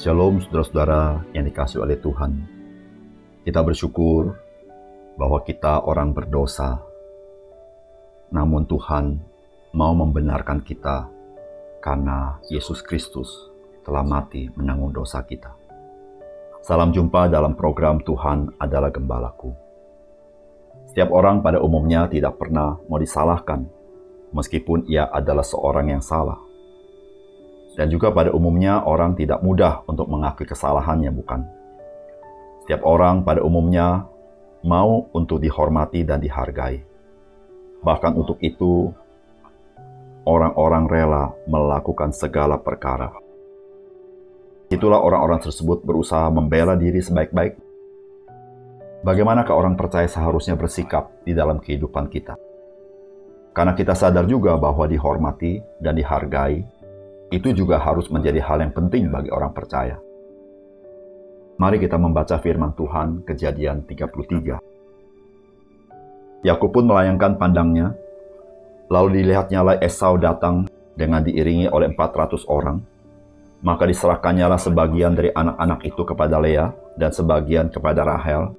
Shalom saudara-saudara yang dikasihi oleh Tuhan. Kita bersyukur bahwa kita orang berdosa. Namun Tuhan mau membenarkan kita karena Yesus Kristus telah mati menanggung dosa kita. Salam jumpa dalam program Tuhan adalah Gembalaku. Setiap orang pada umumnya tidak pernah mau disalahkan, meskipun ia adalah seorang yang salah. Dan juga pada umumnya orang tidak mudah untuk mengakui kesalahannya, bukan? Setiap orang pada umumnya mau untuk dihormati dan dihargai. Bahkan untuk itu, orang-orang rela melakukan segala perkara. Itulah orang-orang tersebut berusaha membela diri sebaik-baik. Bagaimanakah orang percaya seharusnya bersikap di dalam kehidupan kita? Karena kita sadar juga bahwa dihormati dan dihargai itu juga harus menjadi hal yang penting bagi orang percaya. Mari kita membaca firman Tuhan, Kejadian 33. Yakub pun melayangkan pandangnya, lalu dilihatnyalah Esau datang dengan diiringi oleh 400 orang. Maka diserahkannyalah sebagian dari anak-anak itu kepada Lea dan sebagian kepada Rahel,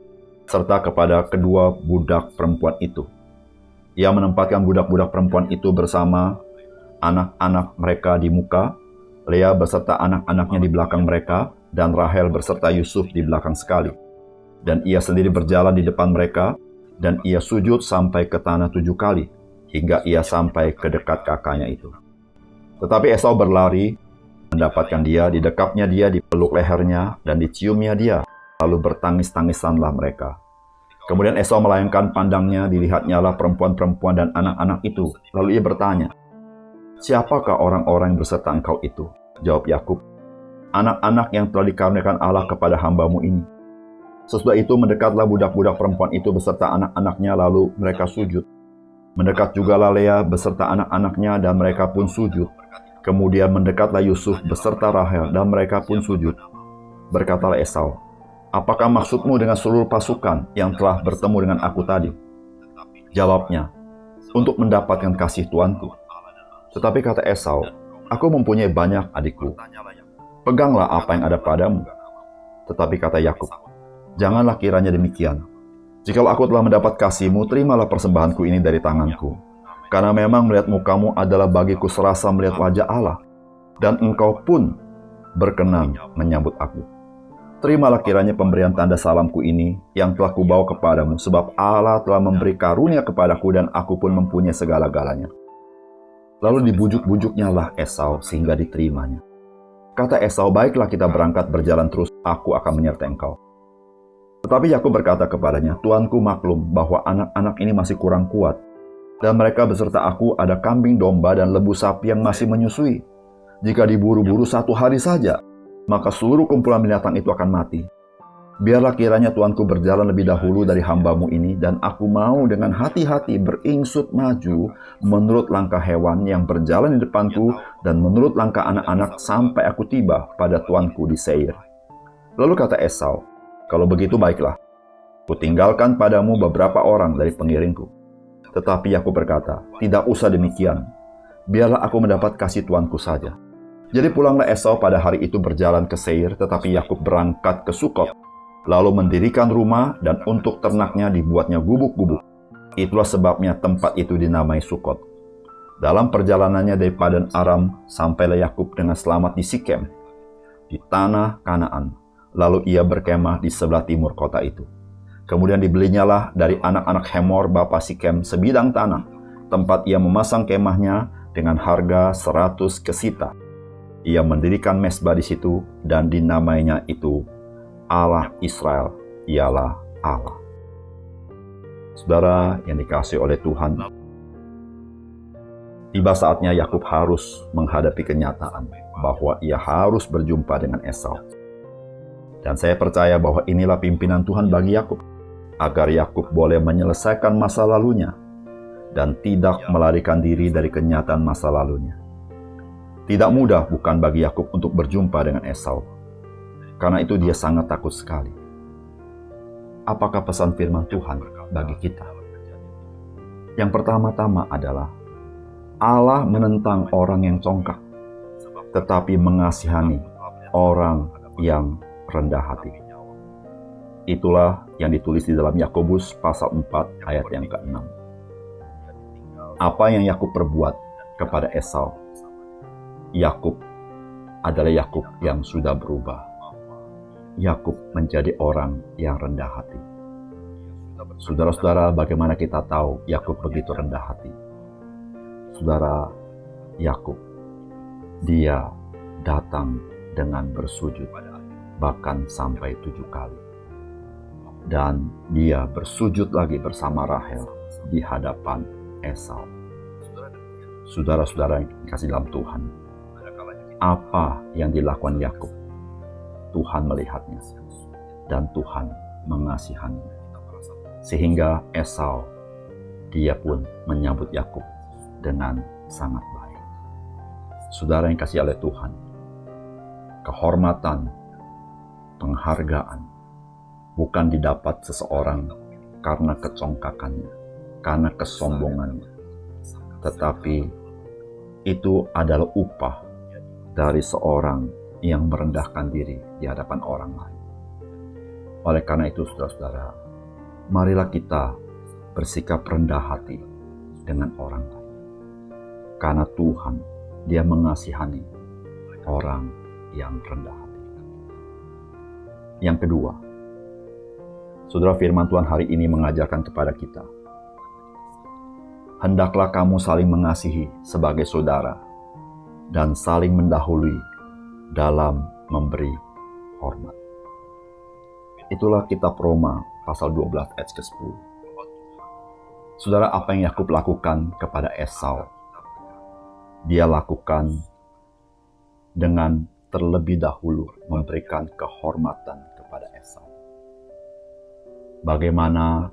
serta kepada kedua budak perempuan itu. Ia menempatkan budak-budak perempuan itu bersama anak-anak mereka di muka, Lea beserta anak-anaknya di belakang mereka, dan Rahel beserta Yusuf di belakang sekali. Dan ia sendiri berjalan di depan mereka, dan ia sujud sampai ke tanah 7 kali, hingga ia sampai ke dekat kakaknya itu. Tetapi Esau berlari, mendapatkan dia, didekapnya dia, dipeluk lehernya, dan diciumnya dia, lalu bertangis-tangisanlah mereka. Kemudian Esau melayangkan pandangnya, dilihatnyalah perempuan-perempuan dan anak-anak itu, lalu ia bertanya, "Siapakah orang-orang yang berserta engkau itu?" Jawab Yakub, "Anak-anak yang telah dikaruniakan Allah kepada hamba-Mu ini." Sesudah itu mendekatlah budak-budak perempuan itu beserta anak-anaknya, lalu mereka sujud. Mendekat jugalah Lea beserta anak-anaknya, dan mereka pun sujud. Kemudian mendekatlah Yusuf beserta Rahel, dan mereka pun sujud. Berkatalah Esau, "Apakah maksudmu dengan seluruh pasukan yang telah bertemu dengan aku tadi?" Jawabnya, "Untuk mendapatkan kasih tuanku." Tetapi kata Esau, "Aku mempunyai banyak adikku. Peganglah apa yang ada padamu." Tetapi kata Yakub, "Janganlah kiranya demikian. Jikalau aku telah mendapat kasih-Mu, terimalah persembahanku ini dari tanganku. Karena memang melihat muka-Mu adalah bagiku serasa melihat wajah Allah, dan Engkau pun berkenan menyambut aku. Terimalah kiranya pemberian tanda salamku ini yang telah kubawa kepadamu, sebab Allah telah memberi karunia kepadaku dan aku pun mempunyai segala-galanya." Lalu dibujuk-bujuknya lah Esau sehingga diterimanya. Kata Esau, "Baiklah, kita berangkat berjalan terus, aku akan menyertai engkau." Tetapi Yakub berkata kepadanya, "Tuanku maklum bahwa anak-anak ini masih kurang kuat, dan mereka beserta aku ada kambing domba dan lembu sapi yang masih menyusui. Jika diburu-buru 1 hari saja, maka seluruh kumpulan binatang itu akan mati. Biarlah kiranya tuanku berjalan lebih dahulu dari hamba-Mu ini, dan aku mau dengan hati-hati beringsut maju menurut langkah hewan yang berjalan di depanku dan menurut langkah anak-anak sampai aku tiba pada tuanku di Seir." Lalu kata Esau, "Kalau begitu baiklah, kutinggalkan padamu beberapa orang dari pengiringku." Tetapi Yakub berkata, "Tidak usah demikian. Biarlah aku mendapat kasih tuanku saja." Jadi pulanglah Esau pada hari itu berjalan ke Seir, tetapi Yakub berangkat ke Sukot, lalu mendirikan rumah, dan untuk ternaknya dibuatnya gubuk-gubuk. Itulah sebabnya tempat itu dinamai Sukot. Dalam perjalanannya dari Padan Aram, sampailah Yakub dengan selamat di Sikem, di tanah Kanaan. Lalu ia berkemah di sebelah timur kota itu. Kemudian dibelinyalah dari anak-anak Hemor bapa Sikem sebidang tanah, tempat ia memasang kemahnya dengan harga 100 kesita. Ia mendirikan mesbah di situ, dan dinamainya itu Allah Israel, ialah Allah. Saudara yang dikasihi oleh Tuhan, tiba saatnya Yakub harus menghadapi kenyataan bahwa ia harus berjumpa dengan Esau. Dan saya percaya bahwa inilah pimpinan Tuhan bagi Yakub, agar Yakub boleh menyelesaikan masa lalunya dan tidak melarikan diri dari kenyataan masa lalunya. Tidak mudah bukan bagi Yakub untuk berjumpa dengan Esau. Karena itu dia sangat takut sekali. Apakah pesan firman Tuhan bagi kita? Yang pertama-tama adalah Allah menentang orang yang congkak, tetapi mengasihani orang yang rendah hati. Itulah yang ditulis di dalam Yakobus pasal 4 ayat yang ke-6. Apa yang Yakub perbuat kepada Esau? Yakub adalah Yakub yang sudah berubah. Yakub menjadi orang yang rendah hati. Saudara-saudara, bagaimana kita tahu Yakub begitu rendah hati? Saudara, Yakub, dia datang dengan bersujud, bahkan sampai 7 kali. Dan dia bersujud lagi bersama Rahel di hadapan Esau. Saudara-saudara yang dikasihi dalam Tuhan, apa yang dilakukan Yakub, Tuhan melihatnya dan Tuhan mengasihaninya. Sehingga Esau, dia pun menyambut Yakub dengan sangat baik. Saudara yang kasih oleh Tuhan, kehormatan, penghargaan bukan didapat seseorang karena kecongkakannya, karena kesombongannya, tetapi itu adalah upah dari seorang yang merendahkan diri di hadapan orang lain. Oleh karena itu, saudara-saudara, marilah kita bersikap rendah hati dengan orang lain. Karena Tuhan, dia mengasihani orang yang rendah hati. Yang kedua, saudara, firman Tuhan hari ini mengajarkan kepada kita, hendaklah kamu saling mengasihi sebagai saudara dan saling mendahului dalam memberi hormat. Itulah kitab Roma pasal 12 ayat ke-10. Saudara, apa yang Yakub lakukan kepada Esau, dia lakukan dengan terlebih dahulu memberikan kehormatan kepada Esau. Bagaimana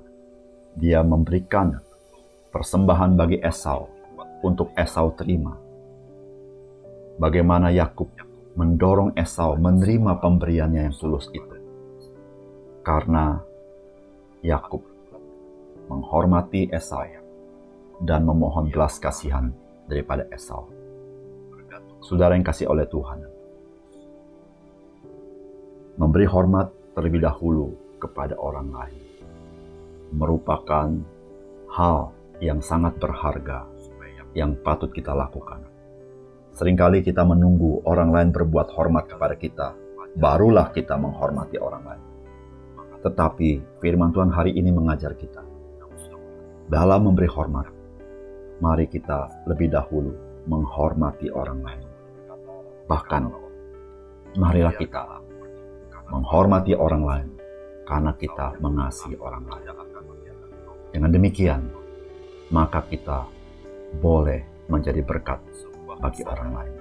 dia memberikan persembahan bagi Esau untuk Esau terima. Bagaimana Yakub mendorong Esau menerima pemberiannya yang tulus itu. Karena Yakub menghormati Esau dan memohon belas kasihan daripada Esau. Saudara yang kasih oleh Tuhan, memberi hormat terlebih dahulu kepada orang lain merupakan hal yang sangat berharga yang patut kita lakukan. Seringkali kita menunggu orang lain berbuat hormat kepada kita, barulah kita menghormati orang lain. Tetapi firman Tuhan hari ini mengajar kita, dalam memberi hormat, mari kita lebih dahulu menghormati orang lain. Bahkan, marilah kita menghormati orang lain karena kita mengasihi orang lain. Dengan demikian, maka kita boleh menjadi berkat bagi orang lain.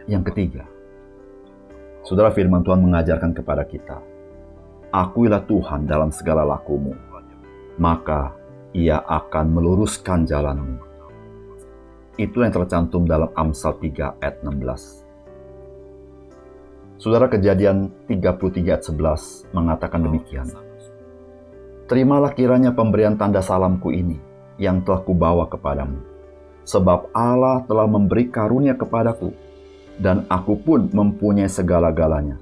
Yang ketiga, saudara, firman Tuhan mengajarkan kepada kita, akuilah Tuhan dalam segala lakumu, maka Ia akan meluruskan jalanmu. Itu yang tercantum dalam Amsal 3 ayat 16. Saudara, Kejadian 33 ayat 11 mengatakan demikian. Terimalah kiranya pemberian tanda salamku ini yang telah kubawa kepadamu, sebab Allah telah memberi karunia kepadaku, dan aku pun mempunyai segala-galanya.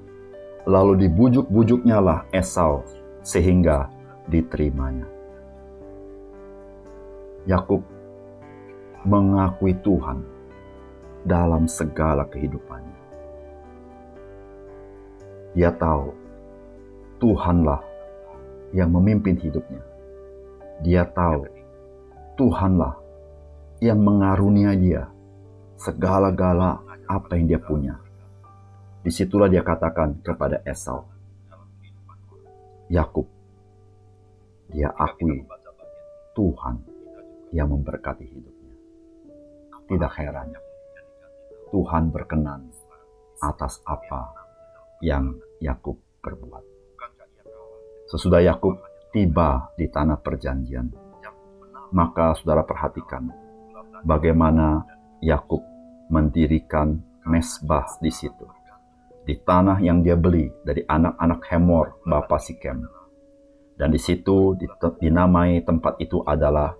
Lalu dibujuk-bujuknya lah Esau, sehingga diterimanya. Yakub mengakui Tuhan dalam segala kehidupannya. Dia tahu Tuhanlah yang memimpin hidupnya. Dia tahu Tuhanlah yang mengarunia dia segala-gala apa yang dia punya. Disitulah dia katakan kepada Esau, Yakub, dia akui Tuhan yang memberkati hidupnya. Tidak heran, Tuhan berkenan atas apa yang Yakub perbuat. Sesudah Yakub tiba di tanah perjanjian, maka saudara perhatikan bagaimana Yakub mendirikan mezbah di situ, di tanah yang dia beli dari anak-anak Hemor, bapa Sikem. Dan di situ dinamai tempat itu adalah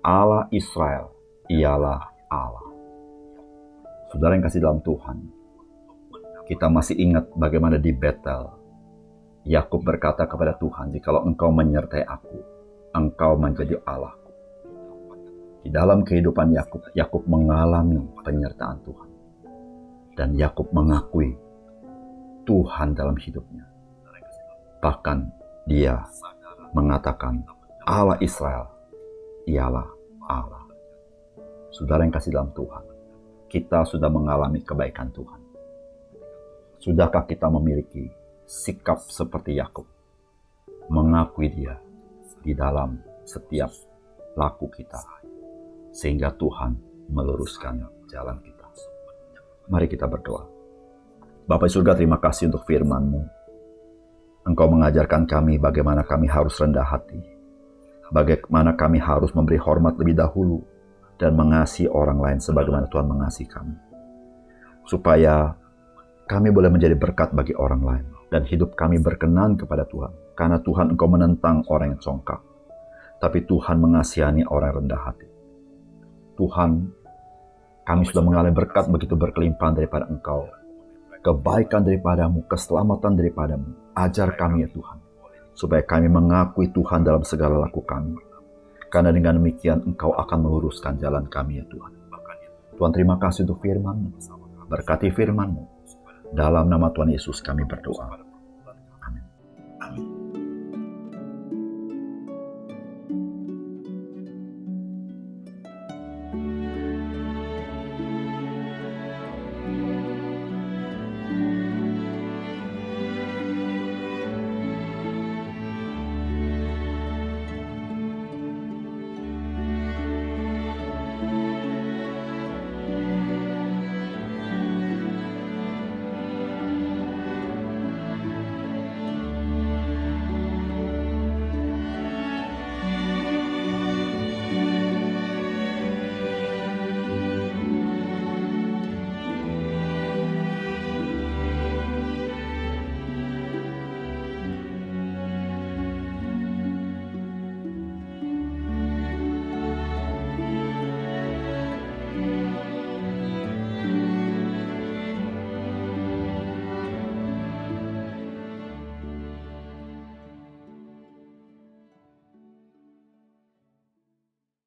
Allah Israel, ialah Allah. Saudara yang kasih dalam Tuhan, Kita masih ingat bagaimana di Betel, Yakub berkata kepada Tuhan, "Jikalau Engkau menyertai aku, Engkau menjadi Allahku." Di dalam kehidupan Yakub, Yakub mengalami penyertaan Tuhan. Dan Yakub mengakui Tuhan dalam hidupnya. Bahkan dia mengatakan, Allah Israel, ialah Allah. Saudara yang kasih dalam Tuhan, kita sudah mengalami kebaikan Tuhan. Sudahkah kita memiliki sikap seperti Yakub, mengakui dia di dalam setiap laku kita, sehingga Tuhan meluruskan jalan kita? Mari kita berdoa. Bapa di surga, terima kasih untuk firman-Mu. Engkau mengajarkan kami bagaimana kami harus rendah hati, bagaimana kami harus memberi hormat lebih dahulu, dan mengasihi orang lain sebagaimana Tuhan mengasihi kami. Supaya kami boleh menjadi berkat bagi orang lain, dan hidup kami berkenan kepada Tuhan. Karena Tuhan Engkau menentang orang yang congkak, tapi Tuhan mengasihani orang yang rendah hati. Tuhan, kami sudah mengalami berkat begitu berkelimpahan daripada Engkau, kebaikan daripadamu, keselamatan daripadamu. Ajar kami ya Tuhan, supaya kami mengakui Tuhan dalam segala laku kami. Karena dengan demikian Engkau akan meluruskan jalan kami ya Tuhan. Tuhan, terima kasih untuk firman-Mu. Berkati firman-Mu. Dalam nama Tuhan Yesus kami berdoa.